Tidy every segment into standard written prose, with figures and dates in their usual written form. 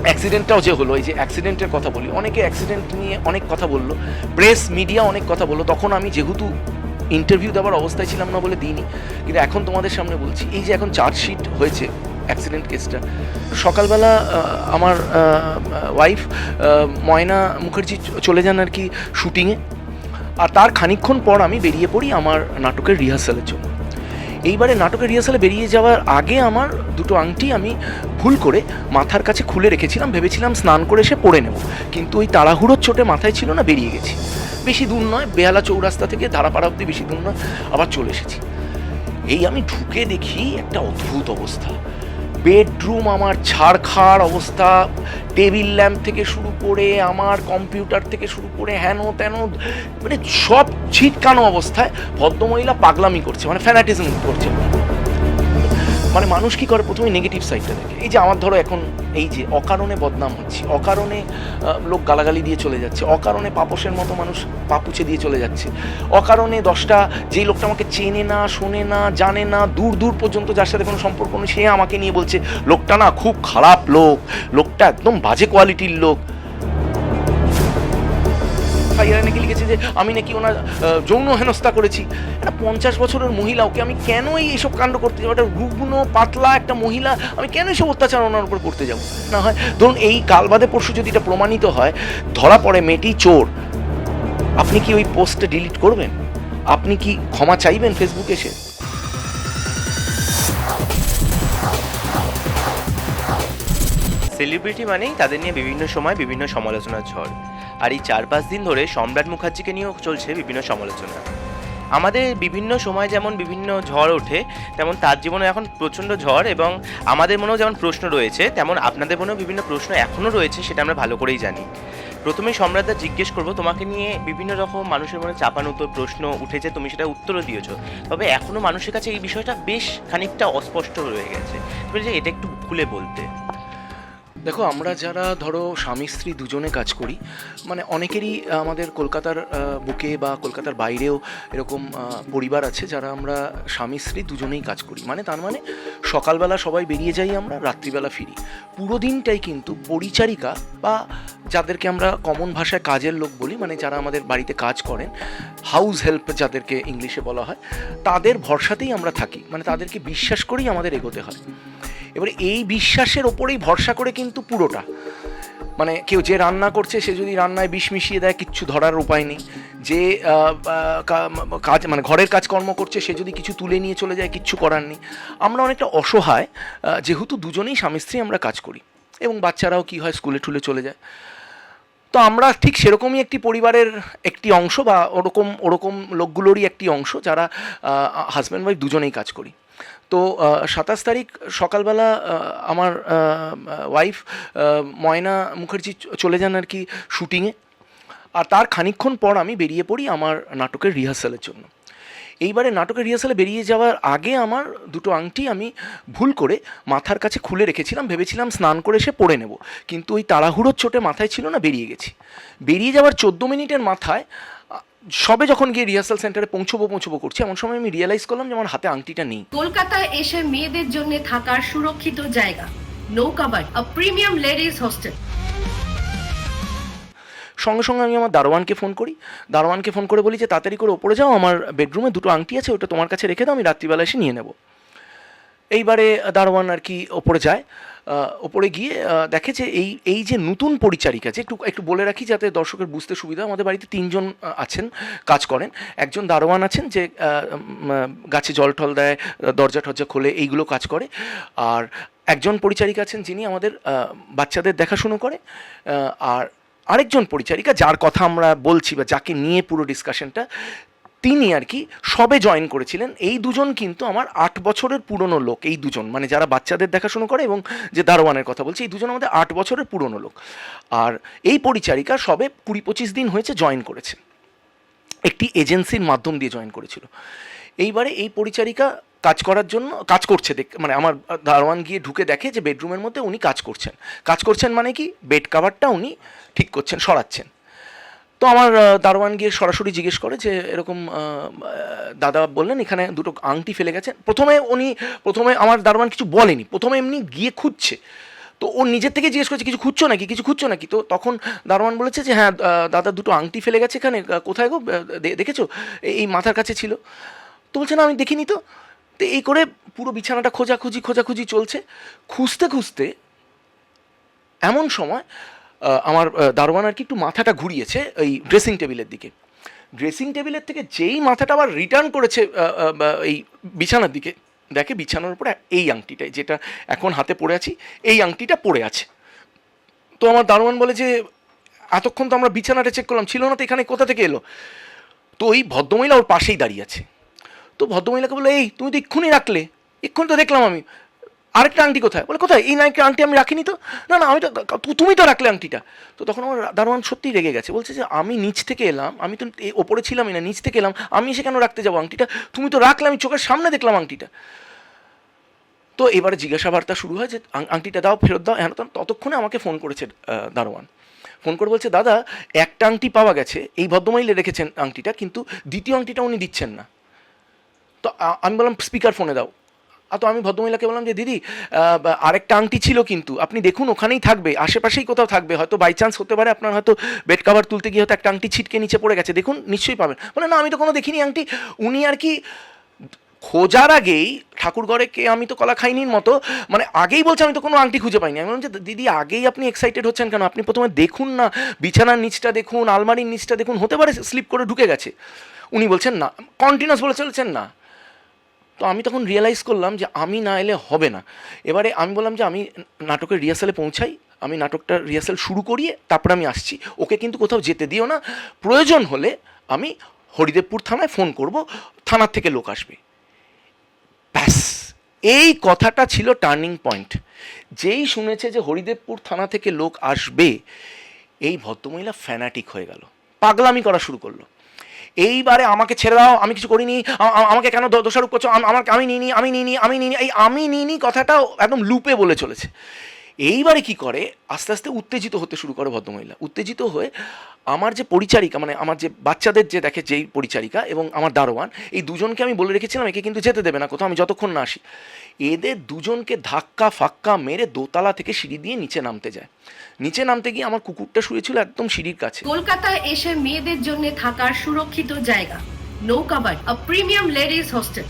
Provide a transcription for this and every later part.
অ্যাক্সিডেন্টটাও যে হলো, এই যে অ্যাক্সিডেন্টের কথা বলি, অনেকে অ্যাক্সিডেন্ট নিয়ে অনেক কথা বললো, প্রেস মিডিয়া অনেক কথা বললো, তখন আমি যেহেতু ইন্টারভিউ দেওয়ার অবস্থায় ছিলাম না বলে দিইনি, কিন্তু এখন তোমাদের সামনে বলছি। এই যে এখন চার্জশিট হয়েছে অ্যাক্সিডেন্ট কেসটা, সকালবেলা আমার ওয়াইফ ময়না মুখার্জি চলে যান আর কি শুটিংয়ে, আর তার খানিকক্ষণ পর আমি বেরিয়ে পড়ি আমার নাটকের রিহার্সালের জন্য। এইবারে নাটকের রিহার্সালে বেরিয়ে যাওয়ার আগে আমার দুটো আংটি আমি ভুল করে মাথার কাছে খুলে রেখেছিলাম, ভেবেছিলাম স্নান করে এসে পরে নেব, কিন্তু ওই তাড়াহুড়োর চোটে মাথায় ছিল না, বেরিয়ে গেছি। বেশি দূর নয়, বেহালা চৌরাস্তা থেকে ধারাপাড়া অব্দি বেশি দূর নয়, আবার চলে এসেছি। এই আমি ঢুকে দেখি একটা অদ্ভুত অবস্থা, বেডরুম আমার ছাড়খাড় অবস্থা, টেবিল ল্যাম্প থেকে শুরু করে আমার কম্পিউটার থেকে শুরু করে হেন তেন, মানে সব ছিটকানো অবস্থায়। ভদ্রমহিলা পাগলামি করছে, মানে ফ্যানাটিজম করছে। মানে মানুষ কি করে, প্রথমে নেগেটিভ সাইডটা দেখে। এই যে আমার ধরো এখন এই যে অকারণে বদনাম হচ্ছে, অকারণে লোক গালাগালি দিয়ে চলে যাচ্ছে, অকারণে পাপসের মতো মানুষ পাপুচে দিয়ে চলে যাচ্ছে, অকারণে 10টা যেই লোকটা আমাকে চেনে না, শোনে না, জানে না, দূর দূর পর্যন্ত যার সাথে কোনো সম্পর্ক নেই, সে আমাকে নিয়ে বলছে লোকটা না খুব খারাপ লোক, লোকটা একদম বাজে কোয়ালিটির লোক। নাকি লিখেছে যে আমি নাকি ওনার যৌন হেনস্থা করেছি। একটা 50 বছরের মহিলা, ওকে আমি কেন এইসব কাণ্ড করতে যাবো? একটা রুগ্ন পাতলা একটা মহিলা, আমি কেন এইসব অত্যাচার ওনার উপর করতে যাবো? না হয় ধরুন এই কাল বাদে পরশু যদি এটা প্রমাণিত হয়, ধরা পড়ে মেয়েটি চোর, আপনি কি ওই পোস্টটা ডিলিট করবেন? আপনি কি ক্ষমা চাইবেন ফেসবুকে এসে? সেলিব্রিটি মানেই তাদের নিয়ে বিভিন্ন সময় বিভিন্ন সমালোচনার ঝড়, আর এই 4-5 দিন ধরে সম্রাট মুখার্জিকে নিয়েও চলছে বিভিন্ন সমালোচনা। আমাদের বিভিন্ন সময় যেমন বিভিন্ন ঝড় ওঠে, তেমন তার জীবনে এখন প্রচণ্ড ঝড়, এবং আমাদের মনেও যেমন প্রশ্ন রয়েছে, তেমন আপনাদের মনেও বিভিন্ন প্রশ্ন এখনও রয়েছে, সেটা আমরা ভালো করেই জানি। প্রথমেই সম্রাটদা জিজ্ঞেস করবো, তোমাকে নিয়ে বিভিন্ন রকম মানুষের মনে চাপানুতো প্রশ্ন উঠেছে, তুমি সেটা উত্তরও দিয়েছো, তবে এখনও মানুষের কাছে এই বিষয়টা বেশ খানিকটা অস্পষ্ট রয়ে গেছে, তুমি যে এটা একটু খুলে বলতে। দেখো, আমরা যারা ধরো স্বামী স্ত্রী দুজনে কাজ করি, মানে অনেকেরই আমাদের কলকাতার বুকে বা কলকাতার বাইরেও এরকম পরিবার আছে যারা আমরা স্বামী স্ত্রী দুজনেই কাজ করি। মানে তার মানে সকালবেলা সবাই বেরিয়ে যাই, আমরা রাত্রিবেলা ফিরি। পুরো দিনটাই কিন্তু পরিচারিকা বা যাদেরকে আমরা কমন ভাষায় কাজের লোক বলি, মানে যারা আমাদের বাড়িতে কাজ করেন, হাউস হেল্প যাদেরকে ইংলিশে বলা হয়, তাদের ভরসাতেই আমরা থাকি। মানে তাদেরকে বিশ্বাস করেই আমাদের এগোতে হয়। এবারে এই বিশ্বাসের ওপরেই ভরসা করে কিন্তু পুরোটা, মানে কেউ যে রান্না করছে সে যদি রান্নায় বিষ মিশিয়ে দেয়, কিচ্ছু ধরার উপায় নেই। যে কাজ মানে ঘরের কাজকর্ম করছে, সে যদি কিছু তুলে নিয়ে চলে যায়, কিচ্ছু করার নেই। আমরা অনেকটা অসহায়, যেহেতু দুজনেই স্বামী স্ত্রী আমরা কাজ করি, এবং বাচ্চারাও কি হয় স্কুলে টুলে চলে যায়। তো আমরা ঠিক সেরকমই একটি পরিবারের একটি অংশ, বা ওরকম লোকগুলোরই একটি অংশ যারা হাজব্যান্ড ওয়াইফ দুজনেই কাজ করি। তো 27 তারিখ সকালবেলা আমার ওয়াইফ ময়না মুখার্জি চলে যান আর কি শুটিংয়ে, আর তার খানিকক্ষণ পর আমি বেরিয়ে পড়ি আমার নাটকের রিহার্সালের জন্য। এইবারে নাটকের রিহার্সালে বেরিয়ে যাওয়ার আগে আমার দুটো আংটি আমি ভুল করে মাথার কাছে খুলে রেখেছিলাম, ভেবেছিলাম স্নান করে এসে পরে নেব, কিন্তু ওই তাড়াহুড়োর চোটে মাথায় ছিল না, বেরিয়ে গেছি। বেরিয়ে যাওয়ার 14 মিনিটের মাথায় সবে যখন গিয়ে রিহার্সাল সেন্টারে পৌঁছবো করছি, এমন সময় আমি রিয়েলাইজ করলাম যে আমার হাতে আংটিটা নেই। কলকাতায় এসে মেয়েদের জন্য থাকার সুরক্ষিত জায়গা নৌকাবাড়ি, আ প্রিমিয়াম লেডিজ হোস্টেল। সঙ্গে সঙ্গে আমি আমার দারোয়ানকে ফোন করে বলি যে তাড়াতাড়ি করে ওপরে যাও, আমার বেডরুমে দুটো আংটি আছে, ওটা তোমার কাছে রেখে দাও, আমি রাত্রিবেলা এসে নিয়ে নেব। এইবারে দারোয়ান আর কি ওপরে যায়, ওপরে গিয়ে দেখে যে এই যে নতুন পরিচারিকা, যে একটু বলে রাখি যাতে দর্শকের বুঝতে সুবিধা, আমাদের বাড়িতে 3 জন আছেন, কাজ করেন। একজন দারোয়ান আছেন যে গাছে জল টল দেয়, দরজা টরজা খোলে, এইগুলো কাজ করে। আর একজন পরিচারিকা আছেন যিনি আমাদের বাচ্চাদের দেখাশুনো করে। আর আরেকজন পরিচারিকা যার কথা আমরা বলছি বা যাকে নিয়ে পুরো ডিসকাশনটা, তিনি আর কি সবে জয়েন করেছিলেন। এই দুজন কিন্তু আমার 8 বছরের পুরনো লোক। এই দুজন মানে যারা বাচ্চাদের দেখাশুনো করে এবং যে দারোয়ানের কথা বলছি, এই দুজন আমাদের 8 বছরের পুরনো লোক। আর এই পরিচারিকা সবে 20-25 দিন হয়েছে জয়েন করেছে, একটি এজেন্সির মাধ্যম দিয়ে জয়েন করেছিল। এইবারে এই পরিচারিকা কাজ করছে মানে আমার দারোয়ান গিয়ে ঢুকে দেখে যে বেডরুমের মধ্যে উনি কাজ করছেন মানে কি বেড কাভারটা উনি ঠিক করছেন, সরাচ্ছেন। তো আমার দারোয়ান গিয়ে সরাসরি জিজ্ঞেস করে যে এরকম দাদা বললেন এখানে দুটো আংটি ফেলে গেছেন। প্রথমে আমার দারোয়ান কিছু বলেনি, প্রথমে এমনি গিয়ে খুঁজছে, তো ও নিজের থেকে জিজ্ঞেস করছে কিছু খুঁজছো নাকি, কিছু খুঁজছো নাকি। তো তখন দারোয়ান বলেছে যে হ্যাঁ দাদা দুটো আংটি ফেলে গেছে এখানে, কোথায় গো দেখেছো, এই মাথার কাছে ছিল। তো বলছে না আমি দেখিনি তো। তো এই করে পুরো বিছানাটা খোঁজাখুঁজি চলছে। খুঁজতে খুঁজতে এমন সময় আমার দারোয়ান আর কি একটু মাথাটা ঘুরিয়েছে এই ড্রেসিং টেবিলের দিকে। ড্রেসিং টেবিলের থেকে যেই মাথাটা আবার রিটার্ন করেছে এই বিছানার দিকে, দেখে বিছানার উপরে এই আংটিটাই, যেটা এখন হাতে পড়ে আছি, এই আংটিটা পড়ে আছে। তো আমার দারোয়ান বলে যে এতক্ষণ তো আমরা বিছানাটা চেক করলাম, ছিল না তো, এখানে কোথা থেকে এলো। তো ওই ভদ্রমহিলা ওর পাশেই দাঁড়িয়ে আছে। তো ভদ্রমহিলাকে বলে এই তুমি তো এক্ষুনি রাখলে, এক্ষুনি তো দেখলাম আমি, আরেকটা আংটি কোথায়, বলে কোথায়, এই নাইটটা আংটি আমি রাখিনি তো। না না আমি তো, তুমি তো রাখলে আংটিটা। তো তখন আমার দারোয়ান সত্যিই রেগে গেছে, বলছে যে আমি নিচ থেকে এলাম, আমি তো ওপরে ছিলামই না, নিচ থেকে এলাম, আমি এসে কেন রাখতে যাবো আংটিটা, তুমি তো রাখলে, আমি চোখের সামনে দেখলাম আংটিটা। তো এবারে জিজ্ঞাসাবার্তা শুরু হয় যে আংটিটা দাও, ফেরত দাও, হ্যাঁ। ততক্ষণে আমাকে ফোন করেছে দারোয়ান, ফোন করে বলছে দাদা একটা আংটি পাওয়া গেছে, এই ভদ্রমহিলা রেখেছেন আংটিটা, কিন্তু দ্বিতীয় আংটিটা উনি দিচ্ছেন না। তো আমি বললাম স্পিকার ফোনে দাও। তো আমি ভদ্রমহিলাকে বললাম যে দিদি আরেকটা আংটি ছিল, কিন্তু আপনি দেখুন ওখানেই থাকবে, আশেপাশেই কোথাও থাকবে, হয়তো বাই চান্স হতে পারে আপনার হয়তো বেড কাভার তুলতে গিয়ে হয়তো একটা আংটি ছিটকে নিচে পড়ে গেছে, দেখুন নিশ্চয়ই পাবেন। বলে না আমি তো কোনো দেখিনি আংটি। উনি আর কি খোঁজার আগেই ঠাকুর ঘরে কে আমি তো কলা খাইনির মতো, মানে আগেই বলছে আমি তো কোনো আংটি খুঁজে পাইনি। আমি বললাম যে দিদি আগেই আপনি এক্সাইটেড হচ্ছেন কেন, আপনি প্রথমে দেখুন না, বিছানার নিচটা দেখুন, আলমারির নিচটা দেখুন, হতে পারে স্লিপ করে ঢুকে গেছে। উনি বলছেন না, কন্টিনিউয়াস বলে চলছেন না। তো আমি তখন রিয়েলাইজ করলাম যে আমি না এলে হবে না। এবারে আমি বললাম যে আমি নাটকের রিহার্সালে পৌঁছাই, আমি নাটকটা রিহার্সাল শুরু করিয়ে তারপরে আমি আসছি, ওকে কিন্তু কোথাও যেতে দিও না, প্রয়োজন হলে আমি হরিদেবপুর থানায় ফোন করব, থানার থেকে লোক আসবে। ব্যাস, এই কথাটা ছিল টার্নিং পয়েন্ট। যেই শুনেছে যে হরিদেবপুর থানা থেকে লোক আসবে, এই ভদ্রমহিলা ফ্যানাটিক হয়ে গেল, পাগলামি করা শুরু করলো। এইবারে আমাকে ছেড়ে দাও, আমি কিছু করিনি, আমাকে কেন দোষারোপ করছো, আমি নিইনি, এই আমি নিইনি কথাটা একদম লুপে বলে চলেছে। এইবারে কি করে, আস্তে আস্তে উত্তেজিত হতে শুরু করে ভদ্রমহিলা। উত্তেজিত হয়ে আমার যে পরিচারিকা, মানে আমার যে বাচ্চাদের যে দেখে যেই পরিচারিকা এবং আমার দারোয়ান, এই দুজনকে আমি বলে রেখেছিলাম একে কিন্তু যেতে দেবে না কোথাও আমি যতক্ষণ না আসি। এদের দুজনকে ধাক্কা ফাক্কা মেরে দোতলা থেকে সিঁড়ি দিয়ে নিচে নামতে যায়। নিচে নামতে গিয়ে আমার কুকুরটা শুয়েছিল একদম সিঁড়ির কাছে। কলকাতায় এসে মেয়েদের জন্য থাকার সুরক্ষিত জায়গা নৌকাবাড়ি, আ প্রিমিয়াম লেডিস হোস্টেল।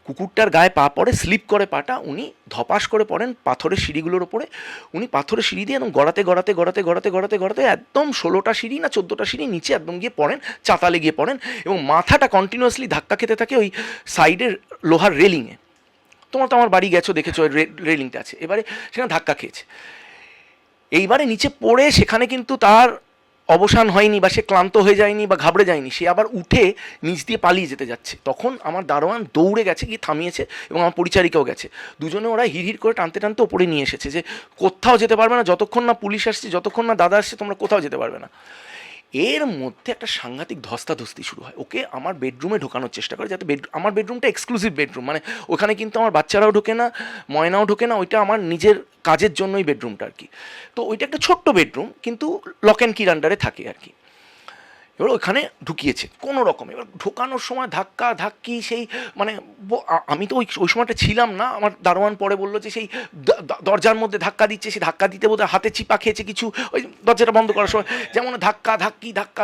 কুকুরটার গায়ে পা পড়ে, স্লিপ করে পাটা, উনি ধপাস করে পড়েন পাথরের সিঁড়িগুলোর ওপরে। উনি পাথরের সিঁড়ি দিয়ে একদম গড়াতে একদম 16টা সিঁড়ি না 14টা সিঁড়ি নিচে একদম গিয়ে পড়েন, চাতালে গিয়ে পড়েন, এবং মাথাটা কন্টিনিউয়াসলি ধাক্কা খেতে থাকে ওই সাইডের লোহার রেলিংয়ে। তোমার তো আমার বাড়ি গেছো, দেখেছো ওই রেলিংটা আছে, এবারে সেখানে ধাক্কা খেয়েছে। এইবারে নিচে পড়ে সেখানে কিন্তু তার অবসান হয়নি, বা সে ক্লান্ত হয়ে যায়নি বা ঘাবড়ে যায়নি, সে আবার উঠে নিচ দিয়ে পালিয়ে যেতে যাচ্ছে। তখন আমার দারোয়ান দৌড়ে গেছে, গিয়ে থামিয়েছে, এবং আমার পরিচারিকাও গেছে। দুজনে ওরা হিড় করে টানতে টানতে ওপরে নিয়ে এসেছে, যে কোথাও যেতে পারবে না, যতক্ষণ না পুলিশ আসছে, যতক্ষণ না দাদা আসছে, তোমরা কোথাও যেতে পারবে না। এর মধ্যে একটা সাংঘাতিক ধস্তাধস্তি শুরু হয়। ওকে আমার বেডরুমে ঢোকানোর চেষ্টা করে, যাতে আমার বেডরুমটা এক্সক্লুসিভ বেডরুম, মানে ওখানে কিন্তু আমার বাচ্চারাও ঢোকে না, ময়নাও ঢোকে না, ওইটা আমার নিজের কাজের জন্যই বেডরুমটা আর কি। তো ওইটা একটা ছোট্ট বেডরুম, কিন্তু লক অ্যান্ড কির আন্ডারে থাকে আর কি। এবার ওখানে ঢুকিয়েছে কোনো রকম। এবার ঢোকানোর সময় ধাক্কা ধাক্কি, সেই মানে আমি তো ওই সময়টা ছিলাম না। আমার দারোয়ান পরে বললো যে সেই দরজার মধ্যে ধাক্কা দিচ্ছে, সেই ধাক্কা দিতে বোধহয় হাতে চিপা খেয়েছে কিছু, ওই দরজাটা বন্ধ করার সময় যেমন ধাক্কা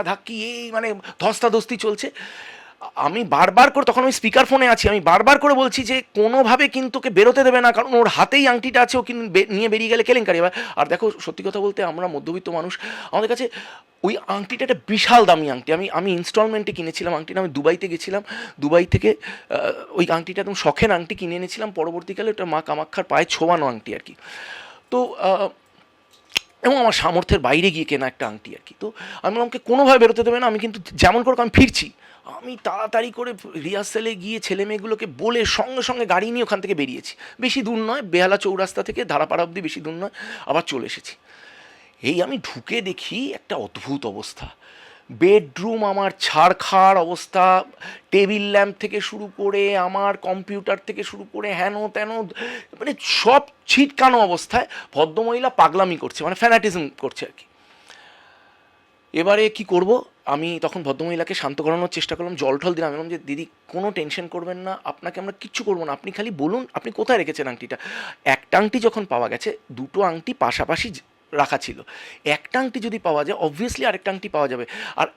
ধাক্কি এই মানে ধস্তাধস্তি চলছে। আমি বারবার করে, তখন আমি স্পিকার ফোনে আছি, আমি বারবার করে বলছি যে কোনোভাবে কিন্তু ওকে বেরোতে দেবে না, কারণ ওর হাতেই আংটিটা আছে, ও কিন্তু নিয়ে বেরিয়ে গেলে কেলেঙ্কারি। এবার আর দেখো, সত্যি কথা বলতে আমরা মধ্যবিত্ত মানুষ, আমাদের কাছে ওই আংটিটা একটা বিশাল দামি আংটি। আমি ইনস্টলমেন্টে কিনেছিলাম আংটিটা, আমি দুবাইতে গেছিলাম, দুবাই থেকে ওই আংটিটা একদম শখের আংটি কিনে এনেছিলাম, পরবর্তীকালে ওটা মা কামাক্ষার পায়ে ছোঁয়ানো আংটি আর কি। তো এবং আমার সামর্থ্যের বাইরে গিয়ে কেনা একটা আংটি আর কি। তো আমি আমাকে কোনোভাবে বেরোতে দেবে না, আমি কিন্তু যেমন করে আমি ফিরছি, আমি তাড়াতাড়ি করে রিহার্সালে গিয়ে ছেলে মেয়েগুলোকে বলে সঙ্গে সঙ্গে গাড়ি নিয়ে ওখান থেকে বেরিয়েছি। বেশি দূর নয়, বেহালা চৌরাস্তা থেকে ধারাপাড়া অবধি বেশি দূর নয়, আবার চলে এসেছি। এই আমি ঢুকে দেখি একটা অদ্ভুত অবস্থা, বেডরুম আমার ছাড়খাড় অবস্থা, টেবিল ল্যাম্প থেকে শুরু করে আমার কম্পিউটার থেকে শুরু করে হেন তেন, মানে সব ছিটকানো অবস্থায়। ভদ্রমহিলা পাগলামি করছে, মানে ফ্যানাটিজম করছে আর কি। এবারে কি করব, আমি তখন ভদ্রমহিলাকে শান্ত করানোর চেষ্টা করলাম, জল টল দিলাম, আমি বললাম যে দিদি কোনো টেনশন করবেন না, আপনাকে আমরা কিচ্ছু করবো না, আপনি খালি বলুন আপনি কোথায় রেখেছেন আংটিটা। একটা আংটি যখন পাওয়া গেছে, দুটো আংটি পাশাপাশি রাখা ছিল, একটা আংটি যদি পাওয়া যায় অবভিয়াসলি আরেকটা আংটি পাওয়া যাবে, আর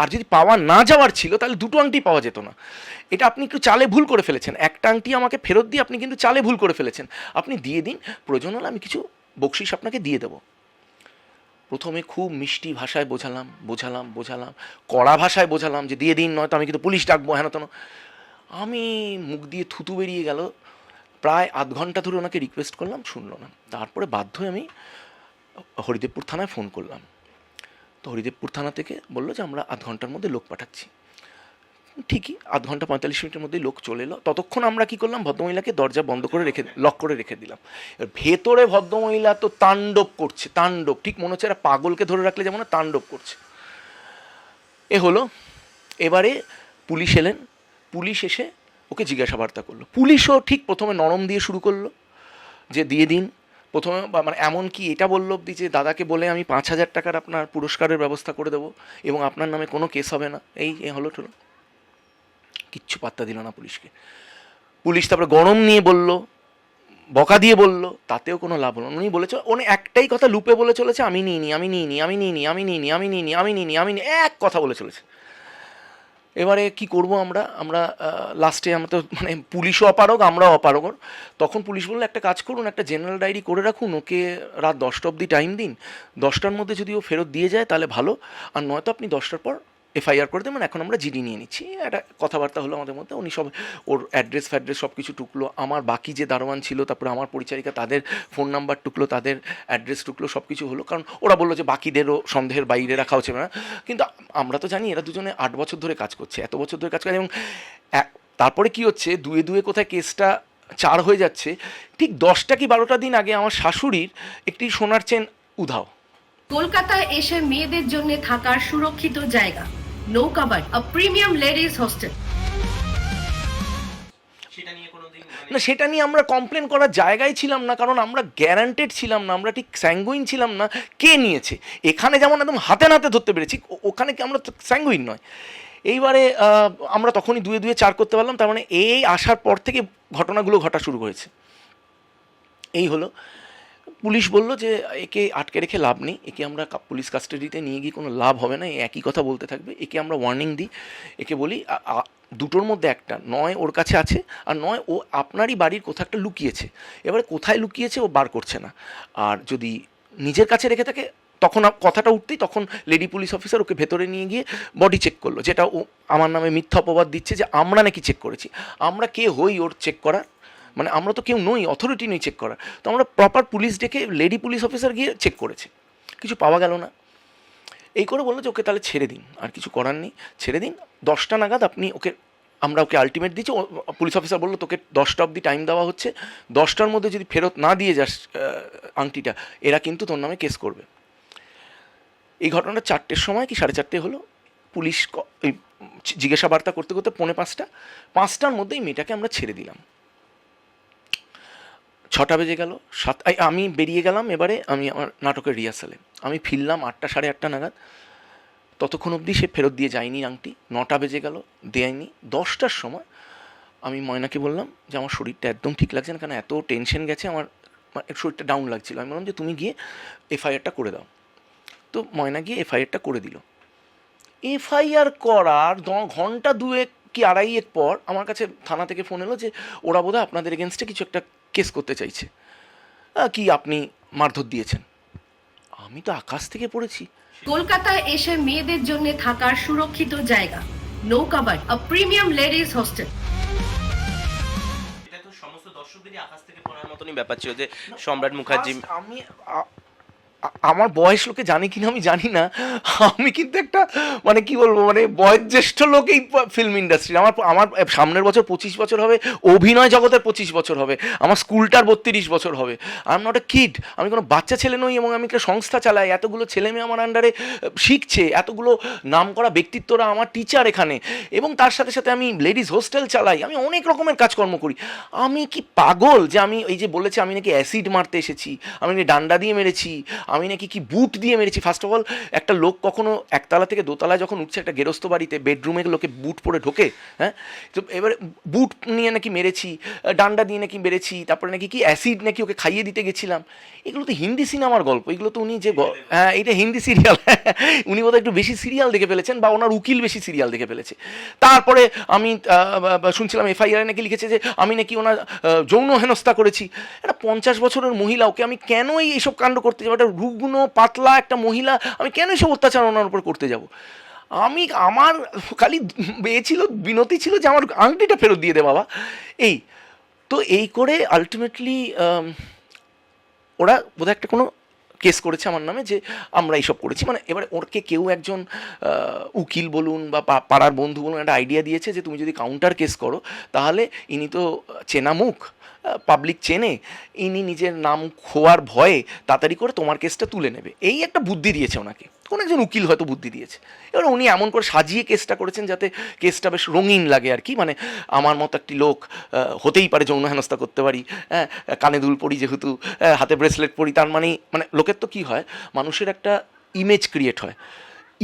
আর যদি পাওয়া না যাওয়ার ছিল তাহলে দুটো আংটি পাওয়া যেত না। এটা আপনি একটু চালে ভুল করে ফেলেছেন, একটা আংটি আমাকে ফেরত দিয়ে আপনি কিন্তু চালে ভুল করে ফেলেছেন, আপনি দিয়ে দিন, প্রয়োজন হলে আমি কিছু বকশিস আপনাকে দিয়ে দেবো। প্রথমে খুব মিষ্টি ভাষায় বোঝালাম, কড়া ভাষায় বোঝালাম যে দিয়ে দিন, নয়তো আমি কিন্তু পুলিশ ডাকবো, হেন তেন। আমি মুখ দিয়ে থুতু বেরিয়ে গেল, প্রায় আধ ঘন্টা ধরে ওনাকে রিকোয়েস্ট করলাম, শুনলো না। তারপরে বাধ্য হয়ে আমি হরিদেবপুর থানায় ফোন করলাম। তো হরিদেবপুর থানা থেকে বললো যে আমরা আধ ঘন্টার মধ্যে লোক পাঠাচ্ছি। ঠিকই 1/2 ঘন্টা 45 মিনিটের মধ্যেই লোক চলে এলো। ততক্ষণ আমরা কি করলাম, ভদ্রমহিলাকে দরজা বন্ধ করে লক করে রেখে দিলাম। এবার ভেতরে ভদ্রমহিলা তো তাণ্ডব করছে, তাণ্ডব, ঠিক মনে হচ্ছে একটা পাগলকে ধরে রাখলে যেমন তাণ্ডব করছে। এ হলো, এবারে পুলিশ এলেন, পুলিশ এসে ওকে জিজ্ঞাসাবার্তা করলো। পুলিশও ঠিক প্রথমে নরম দিয়ে শুরু করলো যে দিয়ে দিন, প্রথমে মানে এমন কি এটা বললো অব্দি যে দাদাকে বলে আমি 5,000 টাকার আপনার পুরস্কারের ব্যবস্থা করে দেবো এবং আপনার নামে কোনো কেস হবে না, এই হলো টলো। কিচ্ছু পাত্তা দিল না পুলিশকে। পুলিশ তারপরে গরম নিয়ে বলল, বকা দিয়ে বলল, তাতেও কোনো লাভ হলো না। উনি বলেছে, উনি একটাই কথা লুপে বলে চলেছে, আমি নিইনি, এক কথা বলে চলেছে। এবারে কি করব আমরা লাস্টে আমরা তো মানে পুলিশও অপারগ, আমরাও অপারগ। তখন পুলিশ বললো একটা কাজ করুন, একটা জেনারেল ডায়েরি করে রাখুন, ওকে রাত 10টা অবধি টাইম দিন, 10টার মধ্যে যদি ও ফেরত দিয়ে যায় তাহলে ভালো, আর নয়তো আপনি 10টার পর এফআইআর করে দেবেন, এখন আমরা জিডি নিয়ে নিচ্ছি। একটা কথাবার্তা হলো আমাদের মধ্যে, উনি সব ওর অ্যাড্রেস সব কিছু টুকলো, আমার বাকি যে দারোয়ান ছিল, তারপরে আমার পরিচারিকা, তাদের ফোন নাম্বার টুকলো, তাদের অ্যাড্রেস টুকলো, সব কিছু হলো। কারণ ওরা বললো যে বাকিদেরও সন্দেহের বাইরে রাখা হচ্ছে না, কিন্তু আমরা তো জানি এরা দুজনে 8 বছর ধরে কাজ করছে, এত বছর ধরে কাজ করছে। এবং তারপরে কি হচ্ছে, দুয়ে কোথায় কেসটা 4 হয়ে যাচ্ছে। ঠিক 10টা কি 12টা দিন আগে আমার শাশুড়ির একটি সোনার চেন উধাও। কলকাতায় এসে মেয়েদের জন্য থাকার সুরক্ষিত জায়গা, নৌকাবাড়ি, আ প্রিমিয়াম লেডিজ হোস্টেল। না, সেটা নিয়ে আমরা কমপ্লেন করার জায়গায় ছিলাম না, কারণ আমরা গ্যারান্টেড ছিলাম না, আমরা ঠিক স্যাঙ্গুইন ছিলাম না কে নিয়েছে। এখানে যেমন একদম হাতে নাতে ধরতে পেরেছি, ওখানে কি আমরা স্যাঙ্গুইন নয়। এইবারে আমরা তখনই দুয়ে 4 করতে পারলাম। তার মানে এই আসার পর থেকে ঘটনাগুলো ঘটা শুরু হয়েছে। এই হলো, পুলিশ বলল যে একে আটকে রেখে লাভ নেই, একে আমরা পুলিশ কাস্টাডিতে নিয়ে গিয়ে কোনো লাভ হবে না, একই কথা বলতে থাকবে, একে আমরা ওয়ার্নিং দিই, একে বলি দুটোর মধ্যে একটা, নয় ওর কাছে আছে, আর নয় ও আপনারই বাড়ির কোথাও একটা লুকিয়েছে। এবারে কোথায় লুকিয়েছে ও বার করছে না, আর যদি নিজের কাছে রেখে থাকে, তখন কথাটা উঠতেই তখন লেডি পুলিশ অফিসার ওকে ভেতরে নিয়ে গিয়ে বডি চেক করলো, যেটা ও আমার নামে মিথ্যা অপবাদ দিচ্ছে যে আমরা নাকি চেক করেছি। আমরা কে হই ওর চেক করার? মানে আমরা তো কেউ নই, অথরিটি নেই চেক করার। তো আমরা প্রপার পুলিশ ডেকে লেডি পুলিশ অফিসার গিয়ে চেক করেছে, কিছু পাওয়া গেল না। এই করে বললো যে ওকে তাহলে ছেড়ে দিন, আর কিছু করার নেই, ছেড়ে দিন। 10টা নাগাদ আমরা ওকে আলটিমেট দিচ্ছি। পুলিশ অফিসার বললো তোকে 10টা অবধি টাইম দেওয়া হচ্ছে, 10টার মধ্যে যদি ফেরত না দিয়ে যাস আংটিটা, এরা কিন্তু তোর নামে কেস করবে। এই ঘটনাটা 4টের সময় কি 4:30 হলো। পুলিশ জিজ্ঞাসাবার্তা করতে করতে 4:45, 5টার মধ্যেই মেয়েটাকে আমরা ছেড়ে দিলাম। 6টা বেজে গেল, আমি বেরিয়ে গেলাম। এবারে আমি আমার নাটকের রিহার্সালে আমি ফিরলাম 8টা 8:30 নাগাদ। ততক্ষণ অবধি সে ফেরত দিয়ে যায়নি আংটি। 9টা বেজে গেল, দেয়নি। 10টার সময় আমি ময়নাকে বললাম যে আমার শরীরটা একদম ঠিক লাগছে না, কারণ এত টেনশন গেছে, আমার শরীরটা ডাউন লাগছিল। আমি বললাম যে তুমি গিয়ে এফআইআরটা করে দাও। তো ময়না গিয়ে এফআইআরটা করে দিল। এফআইআর করার ঘন্টা 2 কি 2.5 পর আমার কাছে থানা থেকে ফোন এলো যে ওরা বোধহয় আপনাদের এগেনস্টে কিছু একটা কেস করতে চাইছে, কি আপনি মারধর দিয়েছেন। আমি তো আকাশ থেকে পড়েছি। কলকাতায় এসে মেয়েদের জন্য থাকার সুরক্ষিত জায়গা, নৌকাবাড়ি, আ প্রিমিয়াম লেডিজ হোস্টেল। এটা তো সমস্ত দর্শকদেরই আকাশ থেকে পড়ার মতনই ব্যাপার ছিল যে সম্রাট মুখার্জি। আমার বয়স লোকে জানে কিনা আমি জানি না, আমি কিন্তু একটা মানে কি বলবো, মানে বয়োজ্যেষ্ঠ লোক এই ফিল্ম ইন্ডাস্ট্রি। আমার সামনের বছর 25 বছর হবে, অভিনয় জগতের 25 বছর হবে, আমার স্কুলটার 32 বছর হবে। I am not a kid, আমি কোনো বাচ্চা ছেলে নই, এবং আমি একটা সংস্থা চালাই, এতগুলো ছেলে মেয়ে আমার আন্ডারে শিখছে, এতগুলো নামকরা ব্যক্তিত্বরা আমার টিচার এখানে, এবং তার সাথে সাথে আমি লেডিস হোস্টেল চালাই, আমি অনেক রকমের কাজকর্ম করি। আমি কি পাগল যে আমি এই যে বলেছে আমি নাকি অ্যাসিড মারতে এসেছি, আমি নাকি ডান্ডা দিয়ে মেরেছি, আমি নাকি কি বুট দিয়ে মেরেছি। ফার্স্ট অফ অল একটা লোক কখনো একতলা থেকে দোতলায় যখন উঠছে একটা গেরস্ত বাড়িতে, বেডরুমে লোকে বুট পরে ঢোকে? হ্যাঁ, তো এবারে বুট নিয়ে নাকি মেরেছি, ডান্ডা দিয়ে নাকি মেরেছি, তারপরে নাকি কি অ্যাসিড নাকি ওকে খাইয়ে দিতে গেছিলাম। এগুলো তো হিন্দি সিনেমার গল্প, এগুলো তো উনি যে হ্যাঁ এটা হিন্দি সিরিয়াল, উনি বোধহয় একটু বেশি সিরিয়াল দেখে ফেলেছেন বা ওনার উকিল বেশি সিরিয়াল দেখে ফেলেছে। তারপরে আমি শুনছিলাম এফআইআর নাকি লিখেছে যে আমি নাকি ওনার যৌন হেনস্থা করেছি। একটা 50 বছরের মহিলা, ওকে আমি কেনই এইসব কাণ্ড করতে যাবো? একটা রুগ্ন পাতলা একটা মহিলা, আমি কেন এইসব অত্যাচার ওনার উপর করতে যাব? আমি আমার খালি ছিল বিনতি ছিল যে আমার আংটিটা ফেরত দিয়ে দে বাবা। এই তো এই করে আলটিমেটলি ওরা বোধহয় একটা কোনো কেস করেছে আমার নামে যে আমরা এইসব করেছি। মানে এবারে ওরকে কেউ একজন উকিল বলুন বা পাড়ার বন্ধু বলুন একটা আইডিয়া দিয়েছে যে তুমি যদি কাউন্টার কেস করো তাহলে ইনি তো চেনা মুখ, পাবলিক চেনে, ইনি নিজের নাম খোয়ার ভয়ে তাড়াতাড়ি করে তোমার কেসটা তুলে নেবে। এই একটা বুদ্ধি দিয়েছে ওনাকে, কোনো একজন উকিল হয়তো বুদ্ধি দিয়েছে। এবার উনি এমন করে সাজিয়ে কেসটা করেছেন যাতে কেসটা বেশ রঙিন লাগে আর কি। মানে আমার মতো একটি লোক হতেই পারে যৌন হেনস্থা করতে পারি, হ্যাঁ, কানে দুল পরি যেহেতু, হাতে ব্রেসলেট পরি, তার মানে লোকের তো কী হয়, মানুষের একটা ইমেজ ক্রিয়েট হয়,